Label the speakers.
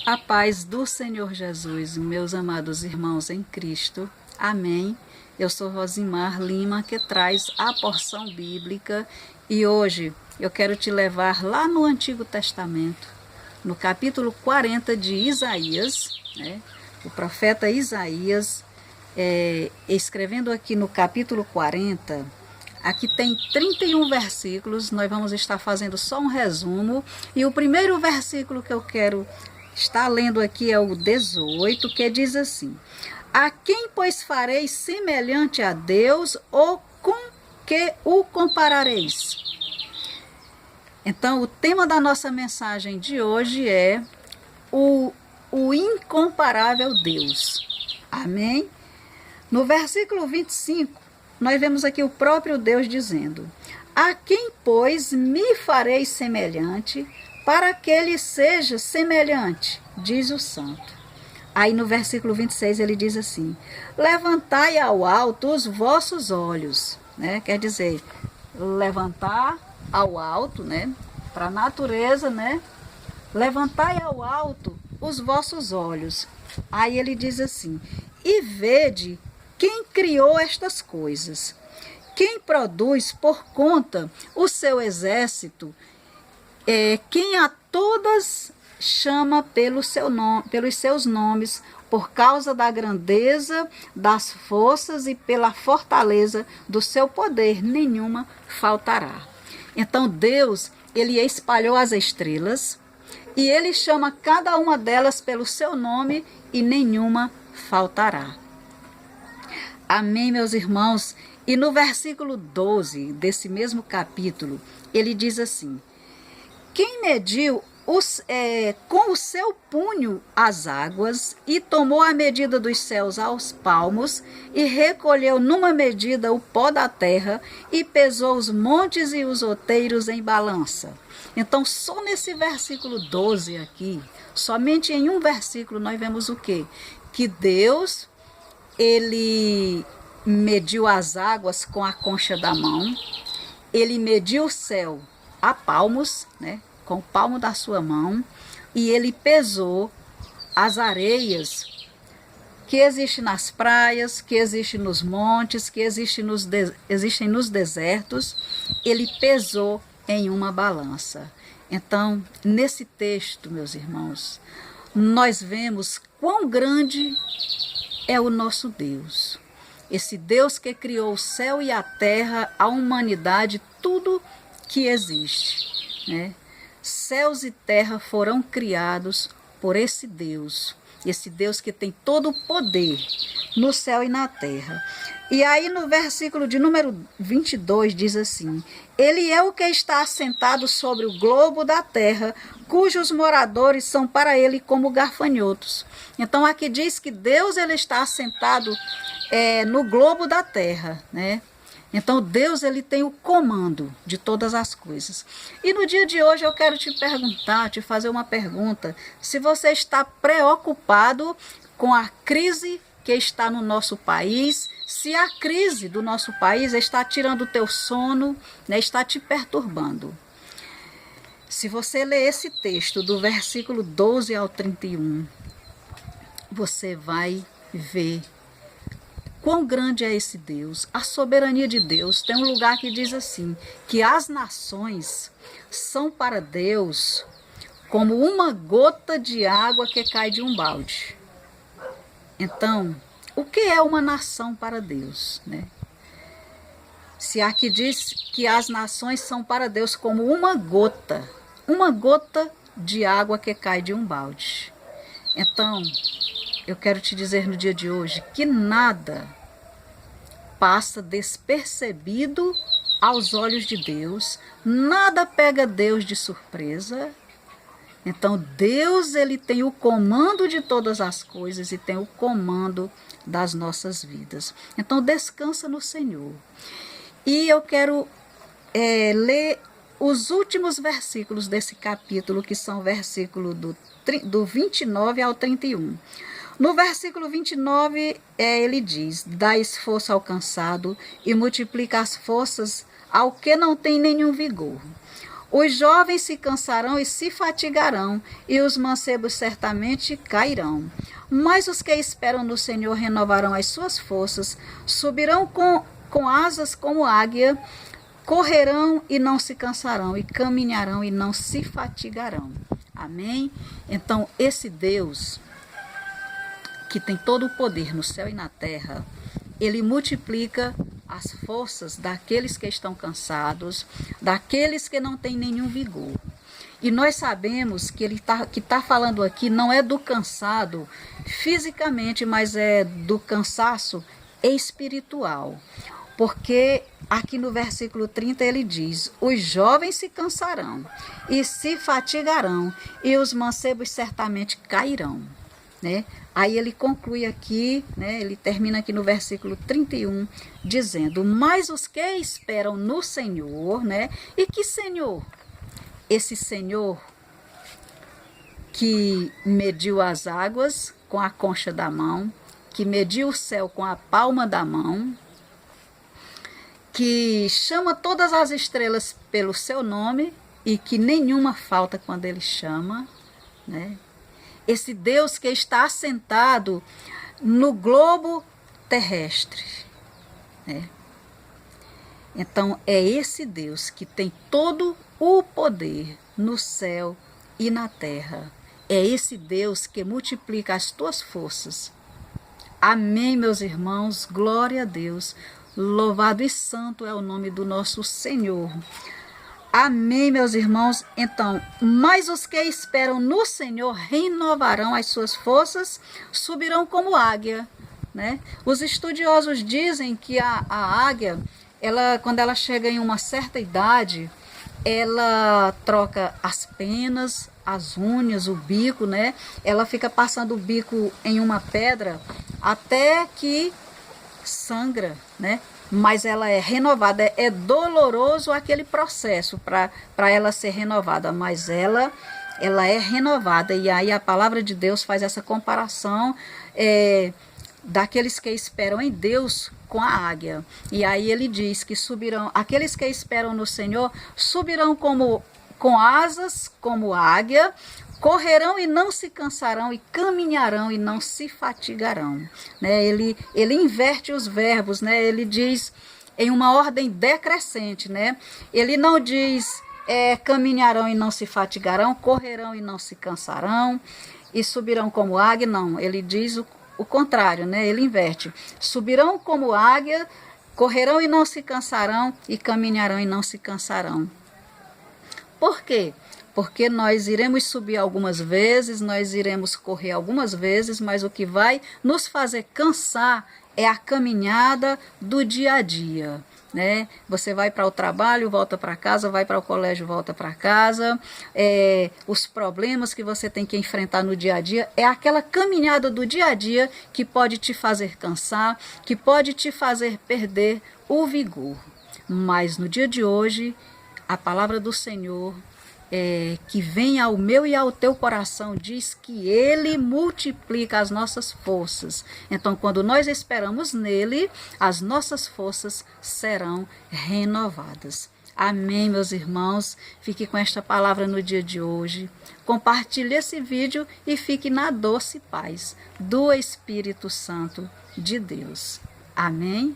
Speaker 1: A paz do Senhor Jesus, meus amados irmãos em Cristo. Amém. Eu sou Rosimar Lima, que traz a porção bíblica, e hoje eu quero te levar lá no Antigo Testamento, no capítulo 40 de Isaías, né? O profeta Isaías, escrevendo aqui no capítulo 40, aqui tem 31 versículos, nós vamos estar fazendo só um resumo, e o primeiro versículo que eu quero estar lendo aqui é o 18, que diz assim: a quem, pois, fareis semelhante a Deus, ou com que o comparareis? Então, o tema da nossa mensagem de hoje é o incomparável Deus. Amém? No versículo 25, nós vemos aqui o próprio Deus dizendo: a quem, pois, me farei semelhante, para que ele seja semelhante, diz o santo. Aí no versículo 26 ele diz assim: levantai ao alto os vossos olhos, né? Quer dizer, levantar ao alto, né? Para a natureza, né? Levantai ao alto os vossos olhos. Aí ele diz assim: e vede quem criou estas coisas, quem produz por conta o seu exército, quem a todas chama pelos seus nomes, por causa da grandeza das forças e pela fortaleza do seu poder, nenhuma faltará. Então Deus, ele espalhou as estrelas e ele chama cada uma delas pelo seu nome e nenhuma faltará. Amém, meus irmãos? E no versículo 12 desse mesmo capítulo, ele diz assim: quem mediu com o seu punho as águas, e tomou a medida dos céus aos palmos, e recolheu numa medida o pó da terra, e pesou os montes e os outeiros em balança. Então, só nesse versículo 12 aqui, somente em um versículo, nós vemos o quê? Que Deus, ele mediu as águas com a concha da mão, ele mediu o céu a palmos, né, com o palmo da sua mão, e ele pesou as areias que existem nas praias, que existem nos montes, que existem nos desertos, ele pesou em uma balança. Então, nesse texto, meus irmãos, nós vemos quão grande é o nosso Deus. Esse Deus que criou o céu e a terra, a humanidade, tudo que existe, né? Céus e terra foram criados por esse Deus que tem todo o poder no céu e na terra. E aí no versículo de número 22 diz assim: ele é o que está assentado sobre o globo da terra, cujos moradores são para ele como gafanhotos. Então aqui diz que Deus, ele está assentado no globo da terra, né? Então Deus, ele tem o comando de todas as coisas. E no dia de hoje eu quero te fazer uma pergunta: se você está preocupado com a crise que está no nosso país, se a crise do nosso país está tirando o teu sono, né, está te perturbando. Se você ler esse texto do versículo 12 ao 31, você vai ver quão grande é esse Deus, a soberania de Deus. Tem um lugar que diz assim, que as nações são para Deus como uma gota de água que cai de um balde. Então, o que é uma nação para Deus, né? Se aqui diz que as nações são para Deus como uma gota de água que cai de um balde. Então, eu quero te dizer no dia de hoje que nada passa despercebido aos olhos de Deus, nada pega Deus de surpresa. Então Deus, ele tem o comando de todas as coisas e tem o comando das nossas vidas. Então descansa no Senhor. E eu quero ler os últimos versículos desse capítulo, que são versículos do 29 ao 31. No versículo 29, ele diz: dá esforço ao cansado e multiplica as forças ao que não tem nenhum vigor. Os jovens se cansarão e se fatigarão, e os mancebos certamente cairão. Mas os que esperam no Senhor renovarão as suas forças, subirão com asas como águia, correrão e não se cansarão, e caminharão e não se fatigarão. Amém? Então, esse Deus, que tem todo o poder no céu e na terra, ele multiplica as forças daqueles que estão cansados, daqueles que não têm nenhum vigor. E nós sabemos que ele tá falando aqui não é do cansado fisicamente, mas é do cansaço espiritual. Porque aqui no versículo 30 ele diz: os jovens se cansarão e se fatigarão, e os mancebos certamente cairão. Né? Aí ele conclui aqui, né? Ele termina aqui no versículo 31, dizendo: mas os que esperam no Senhor, né? E que Senhor? Esse Senhor que mediu as águas com a concha da mão, que mediu o céu com a palma da mão, que chama todas as estrelas pelo seu nome e que nenhuma falta quando ele chama, né? Esse Deus que está assentado no globo terrestre, né? Então, é esse Deus que tem todo o poder no céu e na terra. É esse Deus que multiplica as tuas forças. Amém, meus irmãos. Glória a Deus. Louvado e santo é o nome do nosso Senhor. Amém, meus irmãos. Então, mas os que esperam no Senhor renovarão as suas forças, subirão como águia, né? Os estudiosos dizem que a águia, quando ela chega em uma certa idade, ela troca as penas, as unhas, o bico, né? Ela fica passando o bico em uma pedra até que sangra, né? Mas ela é renovada, é doloroso aquele processo para ela ser renovada, mas ela é renovada. E aí a palavra de Deus faz essa comparação daqueles que esperam em Deus com a águia. E aí ele diz que subirão, aqueles que esperam no Senhor subirão com asas como águia, correrão e não se cansarão, e caminharão e não se fatigarão. Né? Ele inverte os verbos, né? Ele diz em uma ordem decrescente. Né? Ele não diz caminharão e não se fatigarão, correrão e não se cansarão, e subirão como águia, não. Ele diz o contrário, né? Ele inverte. Subirão como águia, correrão e não se cansarão, e caminharão e não se cansarão. Por quê? Porque nós iremos subir algumas vezes, nós iremos correr algumas vezes, mas o que vai nos fazer cansar é a caminhada do dia a dia, né? Você vai para o trabalho, volta para casa, vai para o colégio, volta para casa. Os problemas que você tem que enfrentar no dia a dia, é aquela caminhada do dia a dia que pode te fazer cansar, que pode te fazer perder o vigor. Mas no dia de hoje, a palavra do Senhor, que vem ao meu e ao teu coração, diz que Ele multiplica as nossas forças. Então, quando nós esperamos nele, as nossas forças serão renovadas. Amém, meus irmãos. Fique com esta palavra no dia de hoje. Compartilhe esse vídeo e fique na doce paz do Espírito Santo de Deus. Amém.